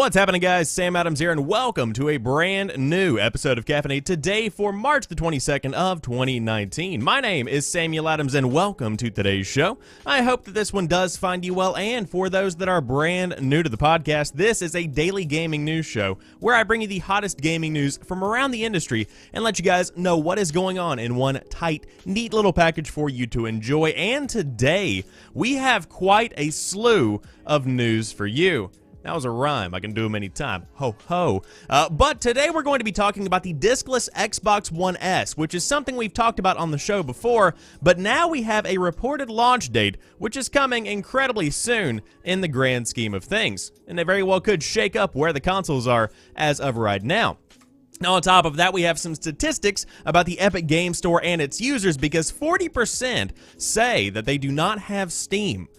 What's happening, guys? Sam Adams here, and welcome to a brand new episode of Caffeinate today for March the 22nd of 2019. My name is Samuel Adams, and welcome to today's show. I hope that this one does find you well, and for those that are brand new to the podcast, this is a daily gaming news show where I bring you the hottest gaming news from around the industry and let you guys know what is going on in one tight, neat little package for you to enjoy. And today, we have quite a slew of news for you. That was a rhyme. I can do them anytime. Ho, ho. But today we're going to be talking about the discless Xbox One S, which is something we've talked about on the show before, but now we have a reported launch date, which is coming incredibly soon in the grand scheme of things. And they very well could shake up where the consoles are as of right now. Now, on top of that, we have some statistics about the Epic Game Store and its users, because 40% say that they do not have Steam.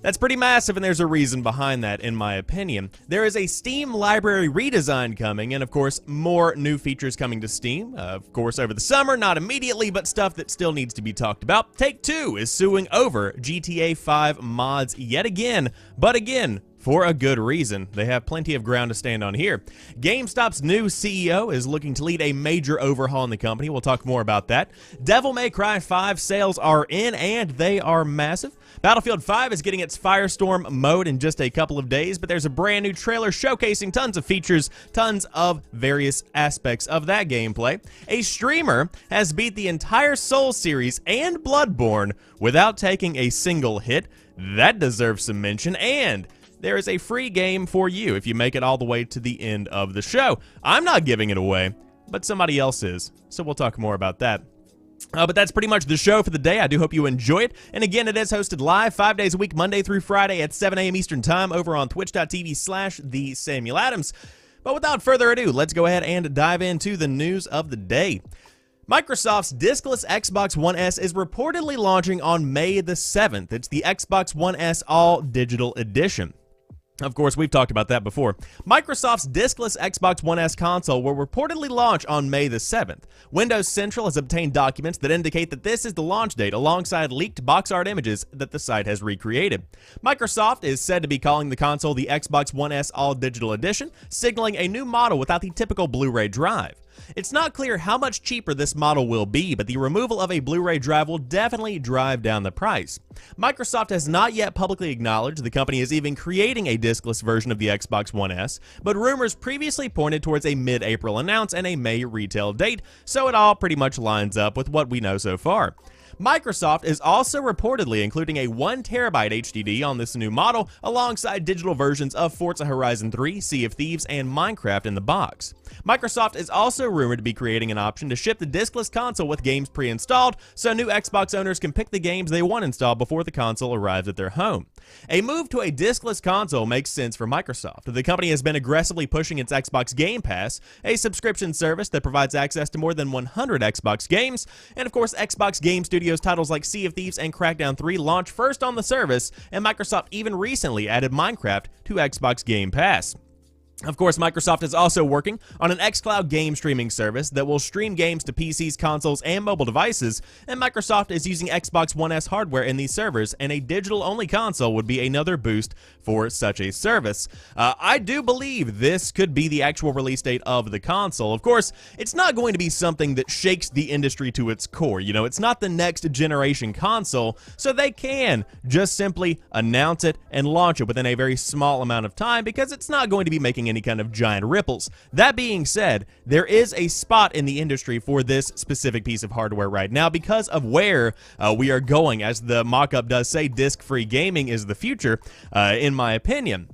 That's pretty massive, and there's a reason behind that, in my opinion. There is a Steam library redesign coming, and of course, more new features coming to Steam. Of course, over the summer, not immediately, but stuff that still needs to be talked about. Take-Two is suing over GTA 5 mods yet again, but again, for a good reason. They have plenty of ground to stand on here. GameStop's new CEO is looking to lead a major overhaul in the company. We'll talk more about that. Devil May Cry 5 sales are in, and they are massive. Battlefield 5 is getting its Firestorm mode in just a couple of days, but there's a brand new trailer showcasing tons of features, tons of various aspects of that gameplay. A streamer has beat the entire Souls series and Bloodborne without taking a single hit. That deserves some mention, and there is a free game for you if you make it all the way to the end of the show. I'm not giving it away, but somebody else is, so we'll talk more about that. But that's pretty much the show for the day. I do hope you enjoy it. And again, it is hosted live 5 days a week, Monday through Friday at 7 a.m. Eastern Time over on twitch.tv/TheSamuelAdams. But without further ado, let's go ahead and dive into the news of the day. Microsoft's discless Xbox One S is reportedly launching on May the 7th. It's the Xbox One S AllDigital Edition. Of course, we've talked about that before. Microsoft's discless Xbox One S console will reportedly launch on May the 7th. WindowsCentral has obtained documents that indicate that this is the launch date alongside leaked box art images that the site has recreated. Microsoft is said to be calling the console the Xbox One S AllDigital Edition, signaling a new model without the typical Blu-ray drive. It's not clear how much cheaper this model will be, but the removal of a Blu-ray drive will definitely drive down the price. Microsoft has not yet publicly acknowledged the company is even creating a discless version of the Xbox One S, but rumors previously pointed towards a mid-April announce and a May retail date, so it all pretty much lines up with what we know so far. Microsoft is also reportedly including a 1TB HDD on this new model, alongside digital versions of Forza Horizon 3, Sea of Thieves, and Minecraft in the box. Microsoft is also rumored to be creating an option to ship the discless console with games pre-installed, so new Xbox owners can pick the games they want installed before the console arrives at their home. A move to a discless console makes sense for Microsoft. The company has been aggressively pushing its Xbox Game Pass, a subscription service that provides access to more than 100 Xbox games, and of course, Xbox Game Studios titles like Sea of Thieves and Crackdown 3 launched first on the service, and Microsoft even recently added Minecraft to Xbox Game Pass. Of course, Microsoft is also working on an xCloud game streaming service that will stream games to PCs, consoles, and mobile devices, and Microsoft is using Xbox One S hardware in these servers, and a digital-only console would be another boost for such a service. I do believe this could be the actual release date of the console. Of course, it's not going to be something that shakes the industry to its core. You know, it's not the next generation console, so they can just simply announce it and launch it within a very small amount of time, because it's not going to be making any kind of giant ripples. That being said, there is a spot in the industry for this specific piece of hardware right now because of where we are going. As the mock-up does say, disc-free gaming is the future, in my opinion.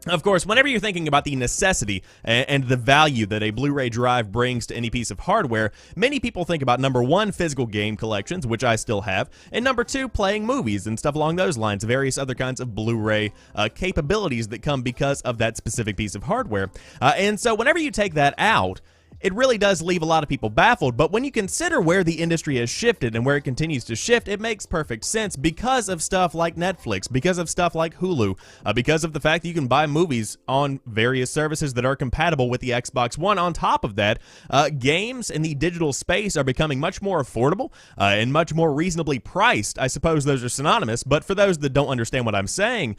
Of course, whenever you're thinking about the necessity and the value that a Blu-ray drive brings to any piece of hardware, many people think about number one, physical game collections, which I still have, and number two, playing movies and stuff along those lines, various other kinds of Blu-ray capabilities that come because of that specific piece of hardware. And so whenever you take that out, it really does leave a lot of people baffled. But when you consider where the industry has shifted and where it continues to shift, it makes perfect sense because of stuff like Netflix, because of stuff like Hulu, because of the fact that you can buy movies on various services that are compatible with the Xbox One. On top of that, games in the digital space are becoming much more affordable and much more reasonably priced. I suppose those are synonymous, but for those that don't understand what I'm saying,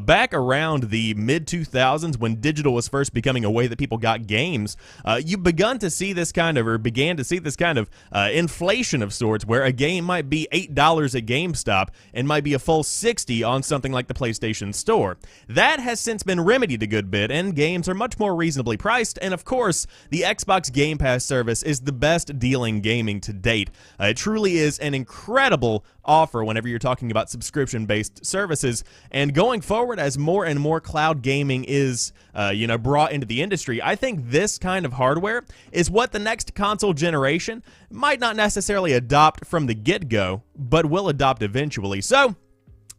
back around the mid-2000s when digital was first becoming a way that people got games, you began to see this kind of inflation of sorts, where a game might be $8 at GameStop and might be a full $60 on something like the PlayStation Store. That has since been remedied a good bit, and games are much more reasonably priced, and of course, the Xbox Game Pass service is the best deal in gaming to date. It truly is an incredible offer whenever you're talking about subscription-based services, and going forward, as more and more cloud gaming is brought into the industry, I think this kind of hardware is what the next console generation might not necessarily adopt from the get-go, but will adopt eventually. So,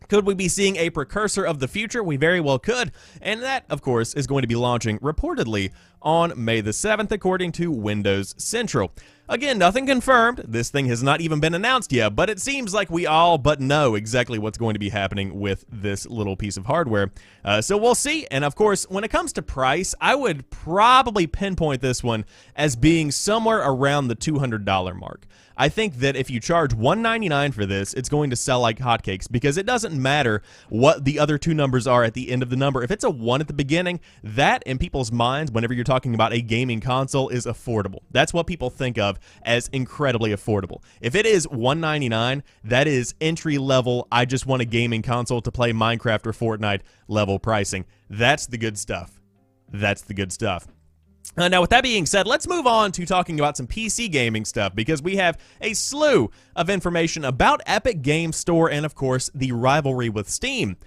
could we be seeing a precursor of the future? We very well could, and that, of course, is going to be launching reportedly on May the 7th, according to WindowsCentral. Again, nothing confirmed. This thing has not even been announced yet, but it seems like we all but know exactly what's going to be happening with this little piece of hardware. So we'll see, and of course, when it comes to price, I would probably pinpoint this one as being somewhere around the $200 mark. I think that if you charge $199 for this, it's going to sell like hotcakes, because it doesn't matter what the other two numbers are at the end of the number. If it's a 1 at the beginning, that in people's minds, whenever you're talking about a gaming console, is affordable. That's what people think of as incredibly affordable. If it is $199, that is entry level, I just want a gaming console to play Minecraft or Fortnite level pricing. That's the good stuff. That's the good stuff. Now, with that being said, let's move on to talking about some PC gaming stuff, because we have a slew of information about Epic Games Store and, of course, the rivalry with Steam.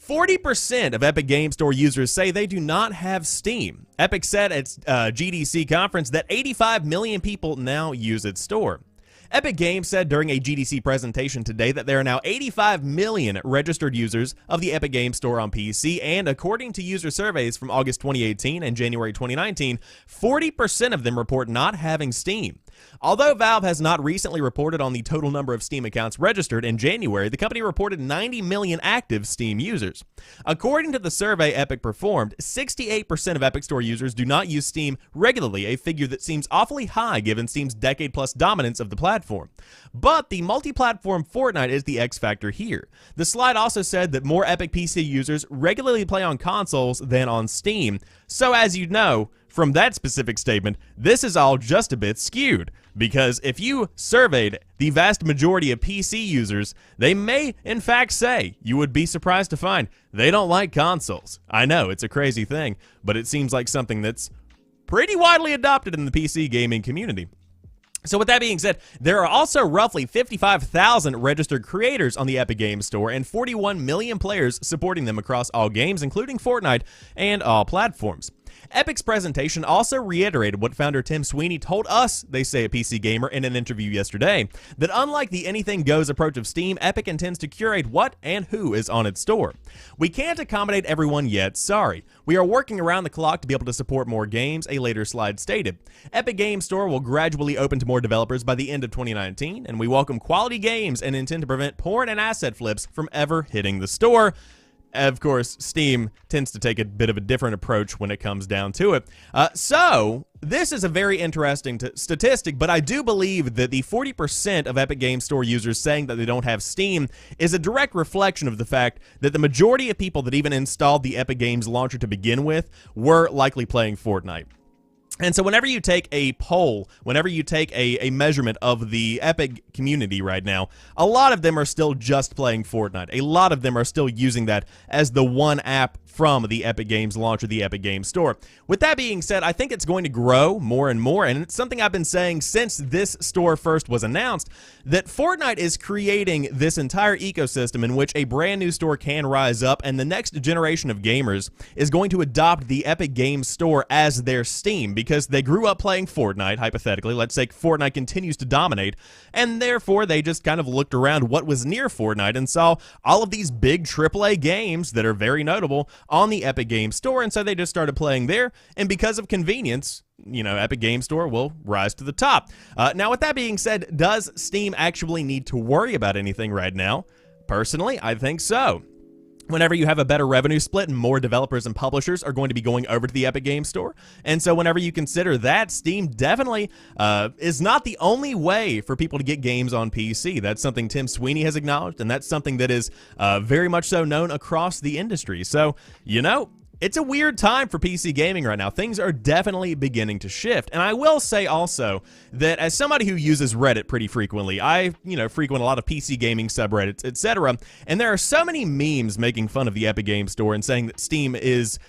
40% of Epic Games Store users say they do not have Steam. Epic said at its GDC conference that 85 million people now use its store. Epic Games said during a GDC presentation today that there are now 85 million registered users of the Epic Games Store on PC, and according to user surveys from August 2018 and January 2019, 40% of them report not having Steam. Although Valve has not recently reported on the total number of Steam accounts registered, in January, the company reported 90 million active Steam users. According to the survey Epic performed, 68% of Epic Store users do not use Steam regularly, a figure that seems awfully high given Steam's decade-plus dominance of the platform. But the multi-platform Fortnite is the X factor here. The slide also said that more Epic PC users regularly play on consoles than on Steam. So as you know, from that specific statement, this is all just a bit skewed, because if you surveyed the vast majority of PC users, they may in fact say, you would be surprised to find, they don't like consoles. I know, it's a crazy thing, but it seems like something that's pretty widely adopted in the PC gaming community. So with that being said, there are also roughly 55,000 registered creators on the Epic Games Store and 41 million players supporting them across all games, including Fortnite, and all platforms. Epic's presentation also reiterated what founder Tim Sweeney told us, they say a PC Gamer, in an interview yesterday, that unlike the anything goes approach of Steam, Epic intends to curate what and who is on its store. We can't accommodate everyone yet, sorry. We are working around the clock to be able to support more games, a later slide stated. Epic Games Store will gradually open to more developers by the end of 2019, and we welcome quality games and intend to prevent porn and asset flips from ever hitting the store. Of course, Steam tends to take a bit of a different approach when it comes down to it. So, this is a very interesting statistic, but I do believe that the 40% of Epic Games Store users saying that they don't have Steam is a direct reflection of the fact that the majority of people that even installed the Epic Games launcher to begin with were likely playing Fortnite. And so whenever you take a poll, whenever you take a measurement of the Epic community right now, a lot of them are still just playing Fortnite. A lot of them are still using that as the one app from the Epic Games launcher, the Epic Games Store. With that being said, I think it's going to grow more and more, and it's something I've been saying since this store first was announced, that Fortnite is creating this entire ecosystem in which a brand new store can rise up, and the next generation of gamers is going to adopt the Epic Games Store as their Steam, because they grew up playing Fortnite, hypothetically. Let's say Fortnite continues to dominate, and therefore they just kind of looked around what was near Fortnite and saw all of these big AAA games that are very notable on the Epic Games Store, and so they just started playing there, and because of convenience, Epic Game Store will rise to the top. Now, with that being said, does Steam actually need to worry about anything right now? Personally, I think so. Whenever you have a better revenue split and more developers and publishers are going to be going over to the Epic Game Store. And so whenever you consider that, Steam definitely is not the only way for people to get games on PC. That's something Tim Sweeney has acknowledged, and that's something that is very much so known across the industry. So, it's a weird time for PC gaming right now. Things are definitely beginning to shift. And I will say also that as somebody who uses Reddit pretty frequently, I, frequent a lot of PC gaming subreddits, etc. And there are so many memes making fun of the Epic Game Store and saying that Steam is,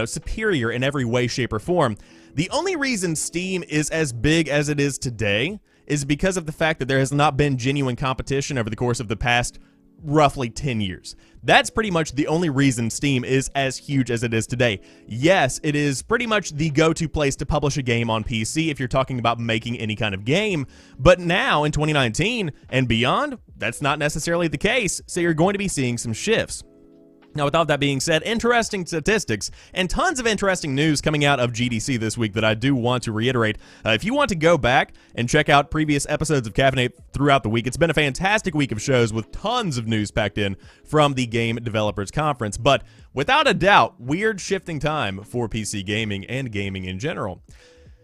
superior in every way, shape, or form. The only reason Steam is as big as it is today is because of the fact that there has not been genuine competition over the course of the past roughly 10 years. That's pretty much the only reason Steam is as huge as it is today. Yes, it is pretty much the go-to place to publish a game on PC if you're talking about making any kind of game, but now in 2019 and beyond, that's not necessarily the case, so you're going to be seeing some shifts. Now, with all that being said, interesting statistics and tons of interesting news coming out of GDC this week that I do want to reiterate. If you want to go back and check out previous episodes of Caffeinate throughout the week, it's been a fantastic week of shows with tons of news packed in from the Game Developers Conference. But without a doubt, weird shifting time for PC gaming and gaming in general.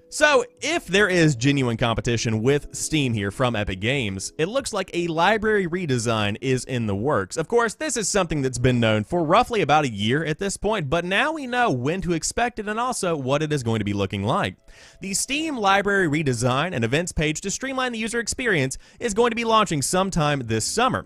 So, if there is genuine competition with Steam here from Epic Games, it looks like a library redesign is in the works. Of course, this is something that's been known for roughly about a year at this point, but now we know when to expect it and also what it is going to be looking like. The Steam library redesign and events page to streamline the user experience is going to be launching sometime this summer.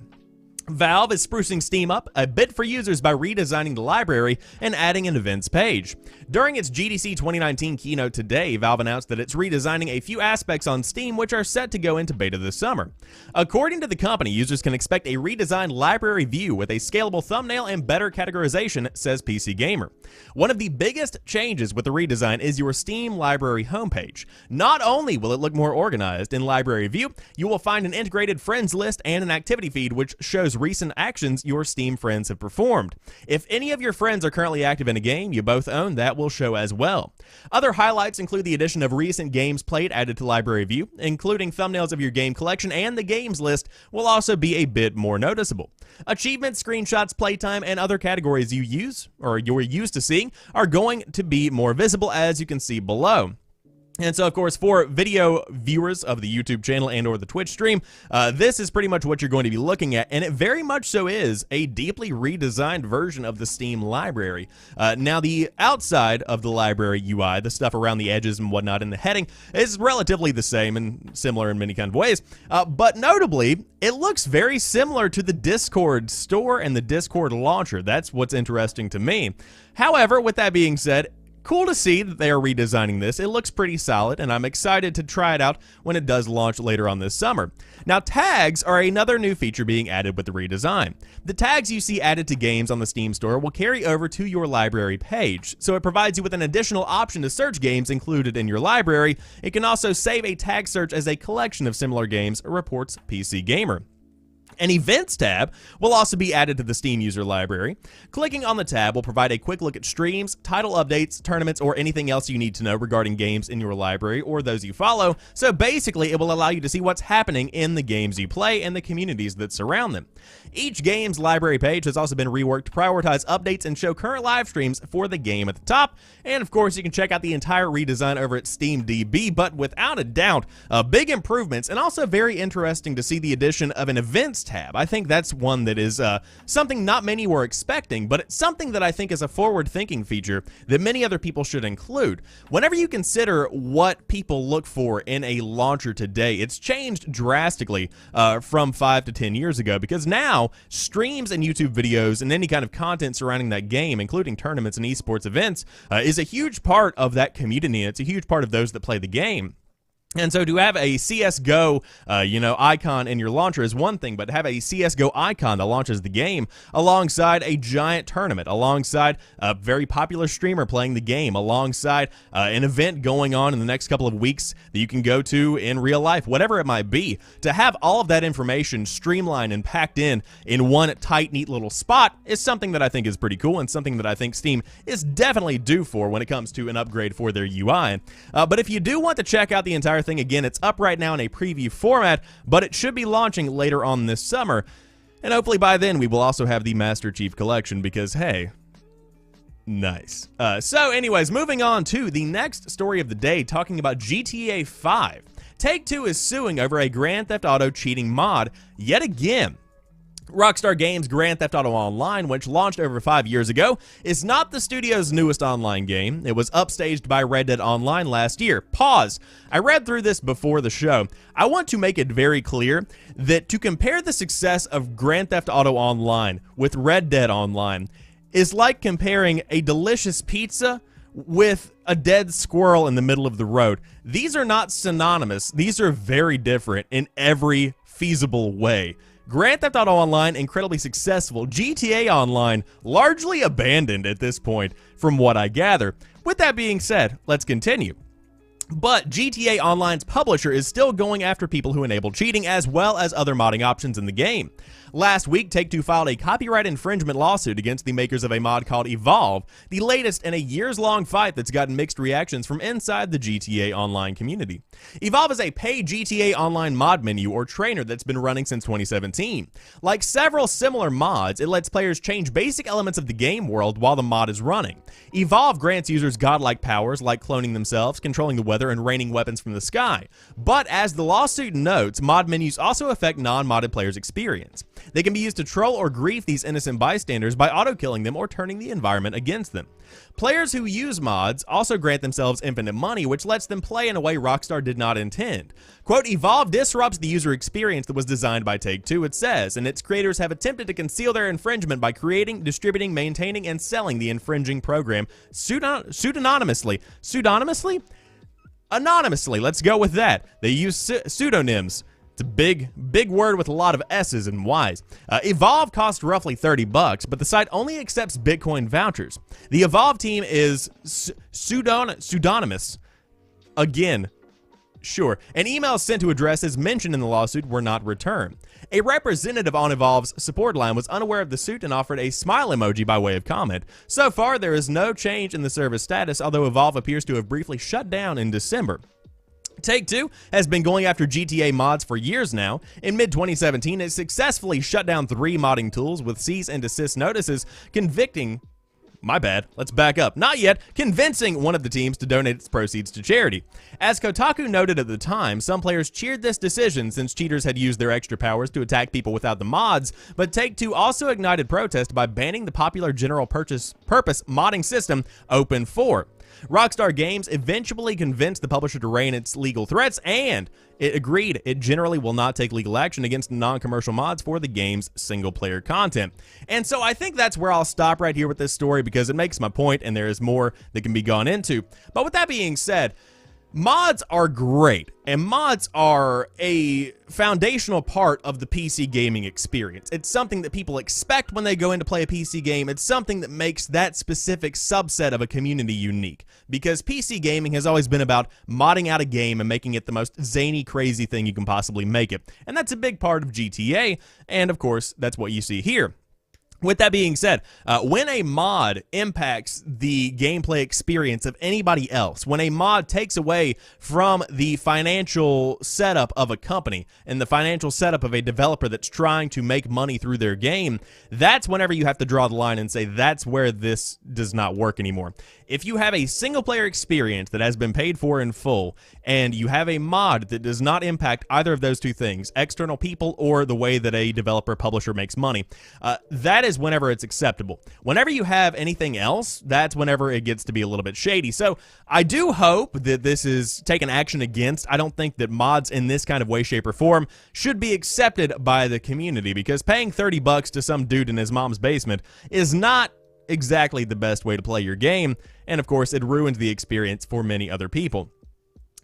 Valve is sprucing Steam up a bit for users by redesigning the library and adding an events page. During its GDC 2019 keynote today, Valve announced that it's redesigning a few aspects on Steam which are set to go into beta this summer. According to the company, users can expect a redesigned library view with a scalable thumbnail and better categorization, says PC Gamer. One of the biggest changes with the redesign is your Steam library homepage. Not only will it look more organized in library view, you will find an integrated friends list and an activity feed which shows recent actions your Steam friends have performed. If any of your friends are currently active in a game you both own, that will show as well. Other highlights include the addition of recent games played added to library view, including thumbnails of your game collection, and the games list will also be a bit more noticeable. Achievements, screenshots, playtime, and other categories you use or you're used to seeing are going to be more visible, as you can see below. And so, of course, for video viewers of the YouTube channel and or the Twitch stream, this is pretty much what you're going to be looking at, and it very much so is a deeply redesigned version of the Steam library. Now, the outside of the library UI, the stuff around the edges and whatnot in the heading, is relatively the same and similar in many kind of ways, but notably, it looks very similar to the Discord store and the Discord launcher. That's what's interesting to me. However, with that being said, cool to see that they are redesigning this. It looks pretty solid, and I'm excited to try it out when it does launch later on this summer. Now, tags are another new feature being added with the redesign. The tags you see added to games on the Steam store will carry over to your library page, so it provides you with an additional option to search games included in your library. It can also save a tag search as a collection of similar games, reports PC Gamer. An Events tab will also be added to the Steam user library. Clicking on the tab will provide a quick look at streams, title updates, tournaments, or anything else you need to know regarding games in your library or those you follow. So basically, it will allow you to see what's happening in the games you play and the communities that surround them. Each game's library page has also been reworked to prioritize updates and show current live streams for the game at the top. And of course, you can check out the entire redesign over at SteamDB, but without a doubt, big improvements, and also very interesting to see the addition of an Events tab. I think that's one that is something not many were expecting, but it's something that I think is a forward-thinking feature that many other people should include. Whenever you consider what people look for in a launcher today, it's changed drastically from 5 to 10 years ago, because now streams and YouTube videos and any kind of content surrounding that game, including tournaments and esports events, is a huge part of that community, and it's a huge part of those that play the game. And so to have a CSGO, icon in your launcher is one thing, but to have a CSGO icon that launches the game alongside a giant tournament, alongside a very popular streamer playing the game, alongside an event going on in the next couple of weeks that you can go to in real life, whatever it might be, to have all of that information streamlined and packed in one tight, neat little spot is something that I think is pretty cool and something that I think Steam is definitely due for when it comes to an upgrade for their UI. But if you do want to check out the entire thing, again, it's up right now in a preview format, but it should be launching later on this summer, and hopefully by then we will also have the Master Chief Collection, because hey, nice. So anyways, moving on to the next story of the day, talking about GTA 5. Take-Two is suing over a Grand Theft Auto cheating mod yet again. Rockstar Games' Grand Theft Auto Online, which launched over 5 years ago, is not the studio's newest online game. It was upstaged by Red Dead Online last year. Pause. I read through this before the show. I want to make it very clear that to compare the success of Grand Theft Auto Online with Red Dead Online is like comparing a delicious pizza with a dead squirrel in the middle of the road. These are not synonymous. These are very different in every feasible way. Grand Theft Auto Online, incredibly successful. GTA Online, largely abandoned at this point, from what I gather. With that being said, let's continue. But GTA Online's publisher is still going after people who enable cheating, as well as other modding options in the game. Last week, Take-Two filed a copyright infringement lawsuit against the makers of a mod called Evolve, the latest in a years-long fight that's gotten mixed reactions from inside the GTA Online community. Evolve is a paid GTA Online mod menu or trainer that's been running since 2017. Like several similar mods, it lets players change basic elements of the game world while the mod is running. Evolve grants users godlike powers like cloning themselves, controlling the weather, and raining weapons from the sky. But as the lawsuit notes, mod menus also affect non-modded players' experience. They can be used to troll or grief these innocent bystanders by auto-killing them or turning the environment against them. Players who use mods also grant themselves infinite money, which lets them play in a way Rockstar did not intend. Quote, Evolve disrupts the user experience that was designed by Take-Two, it says, and its creators have attempted to conceal their infringement by creating, distributing, maintaining, and selling the infringing program pseudonymously. Pseudonymously? Anonymously, let's go with that. They use pseudonyms. It's a big word with a lot of S's and Y's. Evolve costs roughly $30, but the site only accepts Bitcoin vouchers. The Evolve team is pseudonymous. Again, sure. And emails sent to addresses mentioned in the lawsuit were not returned. A representative on Evolve's support line was unaware of the suit and offered a smile emoji by way of comment. So far, there is no change in the service status, although Evolve appears to have briefly shut down in December. Take-Two has been going after GTA mods for years now. In mid-2017, it successfully shut down 3 modding tools with cease and desist notices, convincing one of the teams to donate its proceeds to charity. As Kotaku noted at the time, some players cheered this decision since cheaters had used their extra powers to attack people without the mods, but Take-Two also ignited protest by banning the popular general purpose modding system Open4. Rockstar Games eventually convinced the publisher to rein its legal threats, and it agreed it generally will not take legal action against non-commercial mods for the game's single-player content. And so I think that's where I'll stop right here with this story, because it makes my point and there is more that can be gone into. But with that being said, mods are great, and mods are a foundational part of the PC gaming experience. It's something that people expect when they go in to play a PC game. It's something that makes that specific subset of a community unique, because PC gaming has always been about modding out a game and making it the most zany, crazy thing you can possibly make it. And that's a big part of GTA, and of course, that's what you see here. With that being said, when a mod impacts the gameplay experience of anybody else, when a mod takes away from the financial setup of a company and the financial setup of a developer that's trying to make money through their game, that's whenever you have to draw the line and say that's where this does not work anymore. If you have a single-player experience that has been paid for in full, and you have a mod that does not impact either of those two things, external people or the way that a developer publisher makes money, that is whenever it's acceptable. Whenever you have anything else, that's whenever it gets to be a little bit shady. So I do hope that this is taken action against. I don't think that mods in this kind of way, shape, or form should be accepted by the community, because paying $30 to some dude in his mom's basement is not exactly the best way to play your game, and of course it ruins the experience for many other people.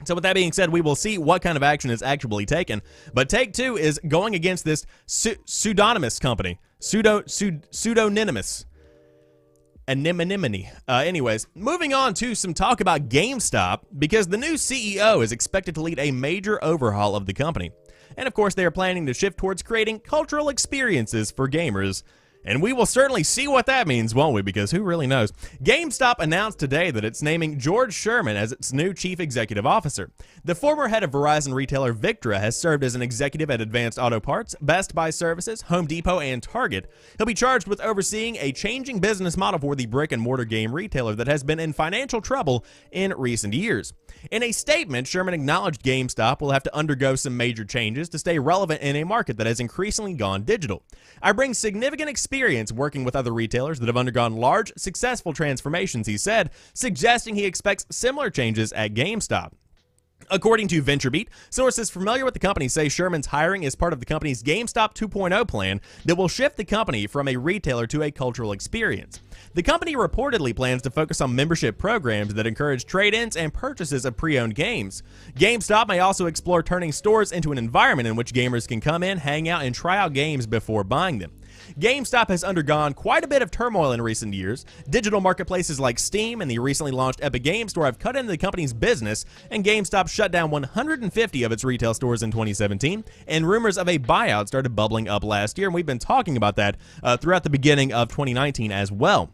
So with that being said, we will see what kind of action is actually taken. But Take-Two is going against this pseudonymous company. Pseudonymous. Anonymity. Anyways, moving on to some talk about GameStop, because the new CEO is expected to lead a major overhaul of the company. And of course, they are planning to shift towards creating cultural experiences for gamers. And we will certainly see what that means, won't we? Because who really knows? GameStop announced today that it's naming George Sherman as its new chief executive officer. The former head of Verizon retailer Victra has served as an executive at Advanced Auto Parts, Best Buy Services, Home Depot, and Target. He'll be charged with overseeing a changing business model for the brick-and-mortar game retailer that has been in financial trouble in recent years. In a statement, Sherman acknowledged GameStop will have to undergo some major changes to stay relevant in a market that has increasingly gone digital. I bring significant experience working with other retailers that have undergone large, successful transformations, he said, suggesting he expects similar changes at GameStop. According to VentureBeat, sources familiar with the company say Sherman's hiring is part of the company's GameStop 2.0 plan that will shift the company from a retailer to a cultural experience. The company reportedly plans to focus on membership programs that encourage trade-ins and purchases of pre-owned games. GameStop may also explore turning stores into an environment in which gamers can come in, hang out, and try out games before buying them. GameStop has undergone quite a bit of turmoil in recent years. Digital marketplaces like Steam and the recently launched Epic Games Store have cut into the company's business, and GameStop shut down 150 of its retail stores in 2017, and rumors of a buyout started bubbling up last year, and we've been talking about that throughout the beginning of 2019 as well.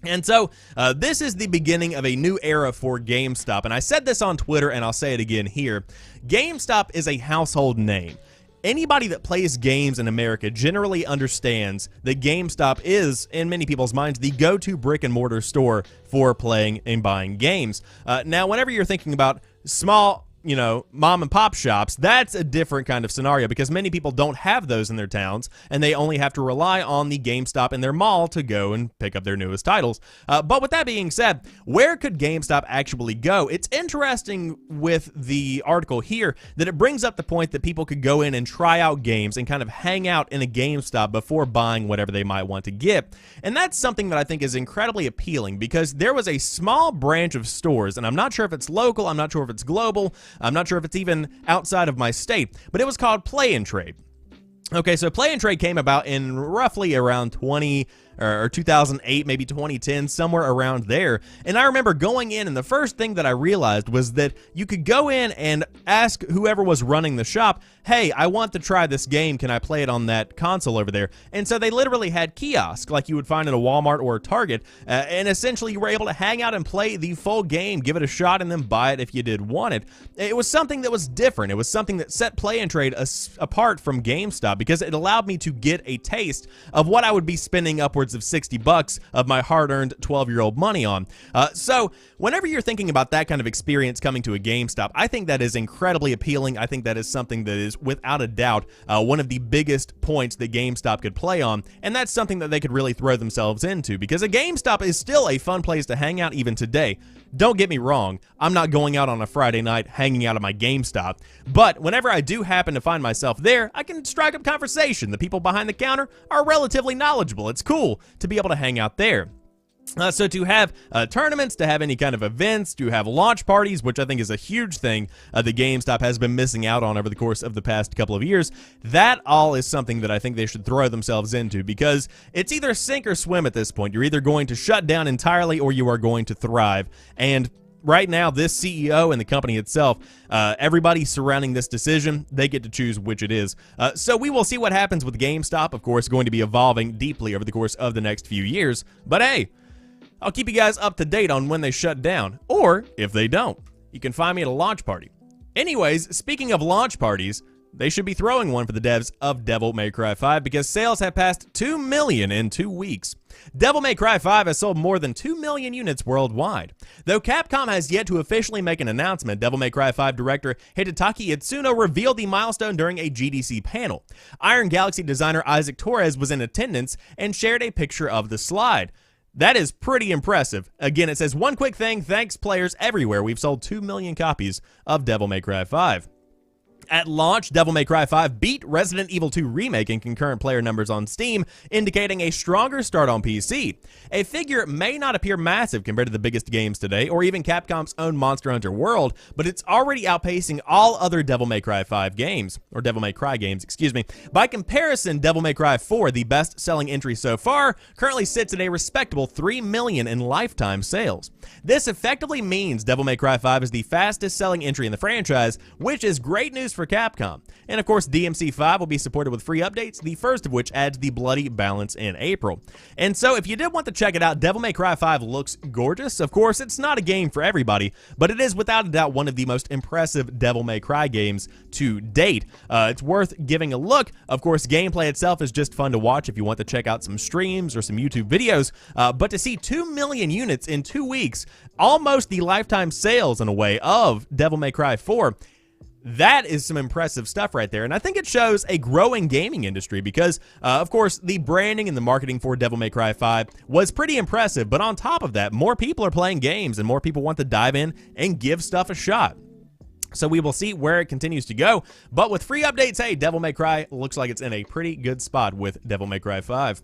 And so, this is the beginning of a new era for GameStop, and I said this on Twitter, and I'll say it again here. GameStop is a household name. Anybody that plays games in America generally understands that GameStop is, in many people's minds, the go-to brick-and-mortar store for playing and buying games. Now, whenever you're thinking about small, mom and pop shops, that's a different kind of scenario because many people don't have those in their towns and they only have to rely on the GameStop in their mall to go and pick up their newest titles. But with that being said, where could GameStop actually go? It's interesting with the article here that it brings up the point that people could go in and try out games and kind of hang out in a GameStop before buying whatever they might want to get. And that's something that I think is incredibly appealing because there was a small branch of stores, and I'm not sure if it's local, I'm not sure if it's global, I'm not sure if it's even outside of my state, but it was called Play and Trade. Okay, so Play and Trade came about in roughly around 2008, maybe 2010, somewhere around there. And I remember going in, and the first thing that I realized was that you could go in and ask whoever was running the shop, hey, I want to try this game, can I play it on that console over there? And so they literally had kiosks like you would find at a Walmart or a Target, and essentially you were able to hang out and play the full game, give it a shot, and then buy it if you did want it. It was something that was different. It was something that set Play and Trade apart from GameStop because it allowed me to get a taste of what I would be spending upwards of $60 of my hard-earned 12-year-old money on. So whenever you're thinking about that kind of experience coming to a GameStop, I think that is incredibly appealing. I think that is something that is without a doubt one of the biggest points that GameStop could play on, and that's something that they could really throw themselves into because a GameStop is still a fun place to hang out even today. Don't get me wrong, I'm not going out on a Friday night hanging out at my GameStop, but whenever I do happen to find myself there, I can strike up conversation. The people behind the counter are relatively knowledgeable. It's cool to be able to hang out there. So to have tournaments, to have any kind of events, to have launch parties, which I think is a huge thing that GameStop has been missing out on over the course of the past couple of years, that all is something that I think they should throw themselves into because it's either sink or swim at this point. You're either going to shut down entirely or you are going to thrive. And right now, this CEO and the company itself, everybody surrounding this decision, they get to choose which it is. So we will see what happens with GameStop, of course, going to be evolving deeply over the course of the next few years. But hey, I'll keep you guys up to date on when they shut down, or if they don't. You can find me at a launch party. Anyways, speaking of launch parties, they should be throwing one for the devs of Devil May Cry 5 because sales have passed 2 million in 2 weeks. Devil May Cry 5 has sold more than 2 million units worldwide. Though Capcom has yet to officially make an announcement, Devil May Cry 5 director Hidetaki Itsuno revealed the milestone during a GDC panel. Iron Galaxy designer Isaac Torres was in attendance and shared a picture of the slide. That is pretty impressive. Again, it says, one quick thing, thanks players everywhere. We've sold 2 million copies of Devil May Cry 5. At launch, Devil May Cry 5 beat Resident Evil 2 Remake in concurrent player numbers on Steam, indicating a stronger start on PC. A figure may not appear massive compared to the biggest games today, or even Capcom's own Monster Hunter World, but it's already outpacing all other Devil May Cry 5 games, or Devil May Cry games, excuse me. By comparison, Devil May Cry 4, the best-selling entry so far, currently sits at a respectable 3 million in lifetime sales. This effectively means Devil May Cry 5 is the fastest-selling entry in the franchise, which is great news for Capcom. And of course, DMC5 will be supported with free updates, the first of which adds the Bloody Balance in April. And so if you did want to check it out, Devil May Cry 5 looks gorgeous. Of course, it's not a game for everybody, but it is without a doubt one of the most impressive Devil May Cry games to date. It's worth giving a look. Of course, gameplay itself is just fun to watch if you want to check out some streams or some YouTube videos, but to see 2 million units in 2 weeks, almost the lifetime sales in a way of Devil May Cry 4, that is some impressive stuff right there, and I think it shows a growing gaming industry because, of course, the branding and the marketing for Devil May Cry 5 was pretty impressive, but on top of that, more people are playing games and more people want to dive in and give stuff a shot. So we will see where it continues to go, but with free updates, hey, Devil May Cry looks like it's in a pretty good spot with Devil May Cry 5.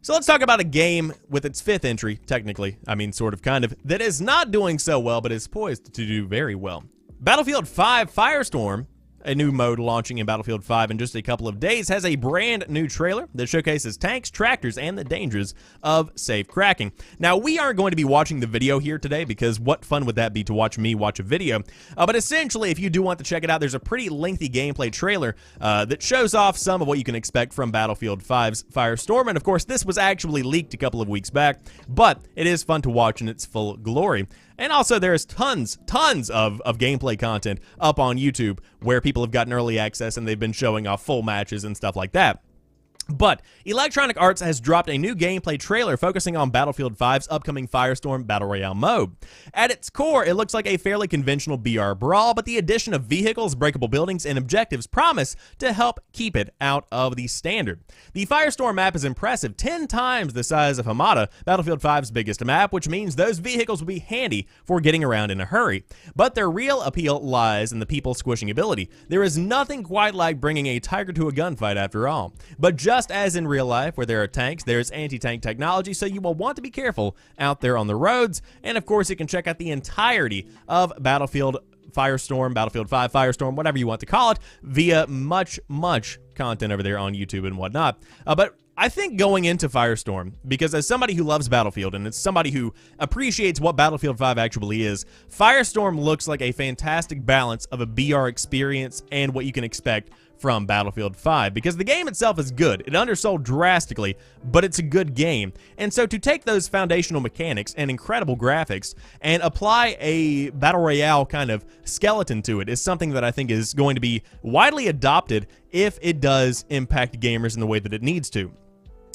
So let's talk about a game with its 5th entry, technically, I mean sort of kind of, that is not doing so well but is poised to do very well. Battlefield 5 Firestorm, a new mode launching in Battlefield 5 in just a couple of days, has a brand new trailer that showcases tanks, tractors, and the dangers of safecracking. Now, we aren't going to be watching the video here today because what fun would that be to watch me watch a video? But essentially, if you do want to check it out, there's a pretty lengthy gameplay trailer that shows off some of what you can expect from Battlefield 5's Firestorm. And of course, this was actually leaked a couple of weeks back, but it is fun to watch in its full glory. And also, there's tons of gameplay content up on YouTube where people have gotten early access and they've been showing off full matches and stuff like that. But Electronic Arts has dropped a new gameplay trailer focusing on Battlefield 5's upcoming Firestorm Battle Royale mode. At its core, it looks like a fairly conventional BR brawl, but the addition of vehicles, breakable buildings, and objectives promise to help keep it out of the standard. The Firestorm map is impressive, 10 times the size of Hamada, Battlefield 5's biggest map, which means those vehicles will be handy for getting around in a hurry. But their real appeal lies in the people squishing ability. There is nothing quite like bringing a tiger to a gunfight after all. But just as in real life, where there are tanks, there's anti-tank technology, so you will want to be careful out there on the roads. And of course, you can check out the entirety of Battlefield Firestorm, Battlefield 5 Firestorm, whatever you want to call it, via much content over there on YouTube and whatnot. But I think going into Firestorm, because as somebody who loves Battlefield and it's somebody who appreciates what Battlefield 5 actually is, Firestorm looks like a fantastic balance of a BR experience and what you can expect from Battlefield 5, because the game itself is good. It undersold drastically, but it's a good game. And so to take those foundational mechanics and incredible graphics and apply a Battle Royale kind of skeleton to it is something that I think is going to be widely adopted if it does impact gamers in the way that it needs to.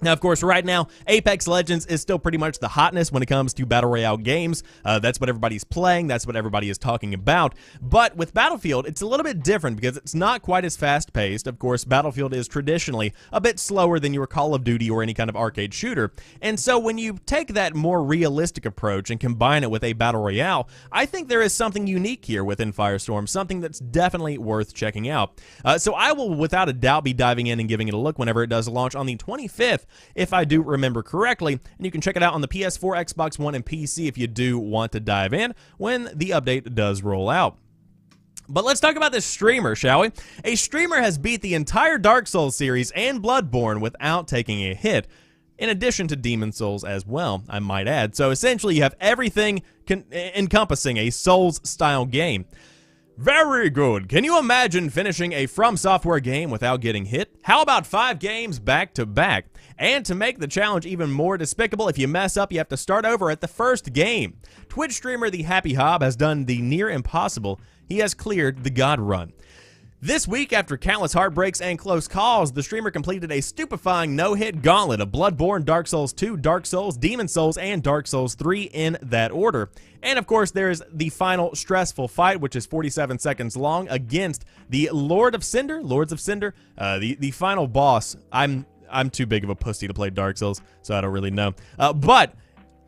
Now, of course, right now, Apex Legends is still pretty much the hotness when it comes to Battle Royale games. That's what everybody's playing. That's what everybody is talking about. But with Battlefield, it's a little bit different because it's not quite as fast-paced. Of course, Battlefield is traditionally a bit slower than your Call of Duty or any kind of arcade shooter. And so when you take that more realistic approach and combine it with a Battle Royale, I think there is something unique here within Firestorm, something that's definitely worth checking out. So I will, without a doubt, be diving in and giving it a look whenever it does launch on the 25th. If I do remember correctly, and you can check it out on the PS4, Xbox One, and PC if you do want to dive in when the update does roll out. But let's talk about this streamer, shall we? A streamer has beat the entire Dark Souls series and Bloodborne without taking a hit, in addition to Demon Souls as well, I might add. So essentially, you have everything encompassing a Souls-style game. Very good. Can you imagine finishing a From Software game without getting hit? How about 5 games back to back? And to make the challenge even more despicable, if you mess up, you have to start over at the first game. Twitch streamer The Happy Hob has done the near impossible. He has cleared the God Run. This week, after countless heartbreaks and close calls, the streamer completed a stupefying no-hit gauntlet of Bloodborne, Dark Souls 2, Dark Souls, Demon Souls, and Dark Souls 3 in that order. And of course, there's the final stressful fight, which is 47 seconds long, against the Lords of Cinder, the final boss. I'm too big of a pussy to play Dark Souls, so I don't really know. But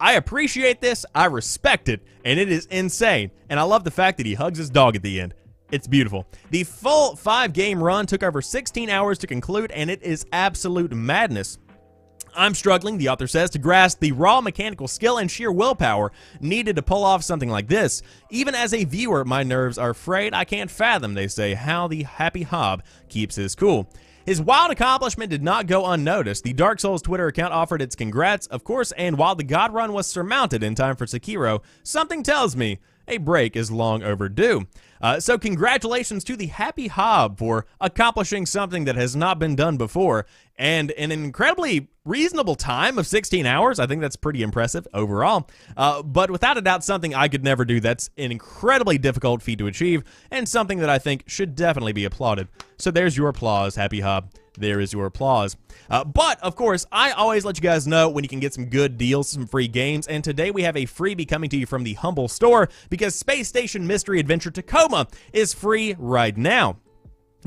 I appreciate this, I respect it, and it is insane. And I love the fact that he hugs his dog at the end. It's beautiful. The full 5-game run took over 16 hours to conclude, and it is absolute madness. I'm struggling, the author says, to grasp the raw mechanical skill and sheer willpower needed to pull off something like this. Even as a viewer, my nerves are frayed. I can't fathom, they say, how the happy hob keeps his cool. His wild accomplishment did not go unnoticed. The Dark Souls Twitter account offered its congrats, of course, and while the God Run was surmounted in time for Sekiro, something tells me a break is long overdue. So congratulations to the Happy Hob for accomplishing something that has not been done before, and in an incredibly reasonable time of 16 hours. I think that's pretty impressive overall. But without a doubt, something I could never do. That's an incredibly difficult feat to achieve, and something that I think should definitely be applauded. So there's your applause, Happy Hob. There is your applause. But, of course, I always let you guys know when you can get some good deals, some free games, and today we have a freebie coming to you from the Humble Store because Space Station Mystery Adventure Tacoma is free right now.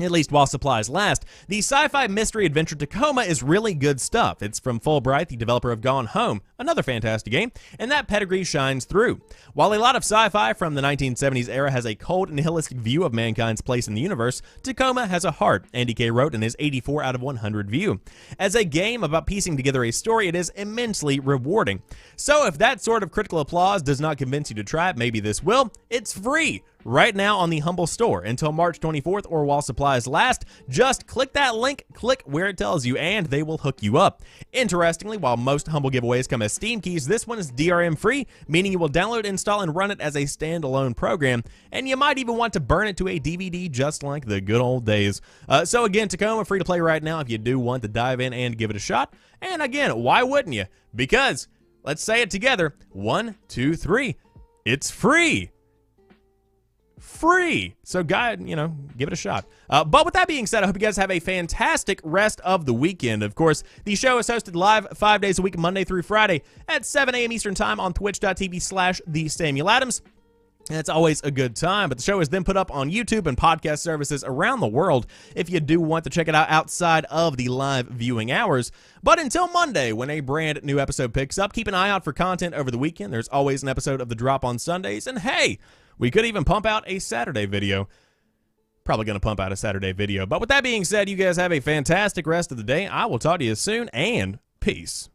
At least while supplies last. The sci-fi mystery adventure Tacoma is really good stuff. It's from Fulbright, the developer of Gone Home, another fantastic game, and that pedigree shines through. While a lot of sci-fi from the 1970s era has a cold, nihilistic view of mankind's place in the universe, Tacoma has a heart, Andy K. wrote in his 84 out of 100 view. As a game about piecing together a story, it is immensely rewarding. So if that sort of critical applause does not convince you to try it, maybe this will. It's free right now on the Humble Store until March 24th or while supplies last. Just click that link, click where it tells you, and they will hook you up. Interestingly, while most Humble giveaways come as Steam keys, this one is DRM free, meaning you will download, install, and run it as a standalone program, and you might even want to burn it to a DVD just like the good old days. So again, Tacoma free to play right now if you do want to dive in and give it a shot. And again, why wouldn't you? Because, let's say it together, 1, 2, 3, it's free. Free. So, guys, give it a shot. But with that being said, I hope you guys have a fantastic rest of the weekend. Of course, the show is hosted live 5 days a week, Monday through Friday at 7 a.m. Eastern Time on twitch.tv/TheSamuelAdams. And it's always a good time, but the show is then put up on YouTube and podcast services around the world if you do want to check it out outside of the live viewing hours. But until Monday, when a brand new episode picks up, keep an eye out for content over the weekend. There's always an episode of The Drop on Sundays, and hey, we could even pump out a Saturday video. Probably going to pump out a Saturday video. But with that being said, you guys have a fantastic rest of the day. I will talk to you soon, and peace.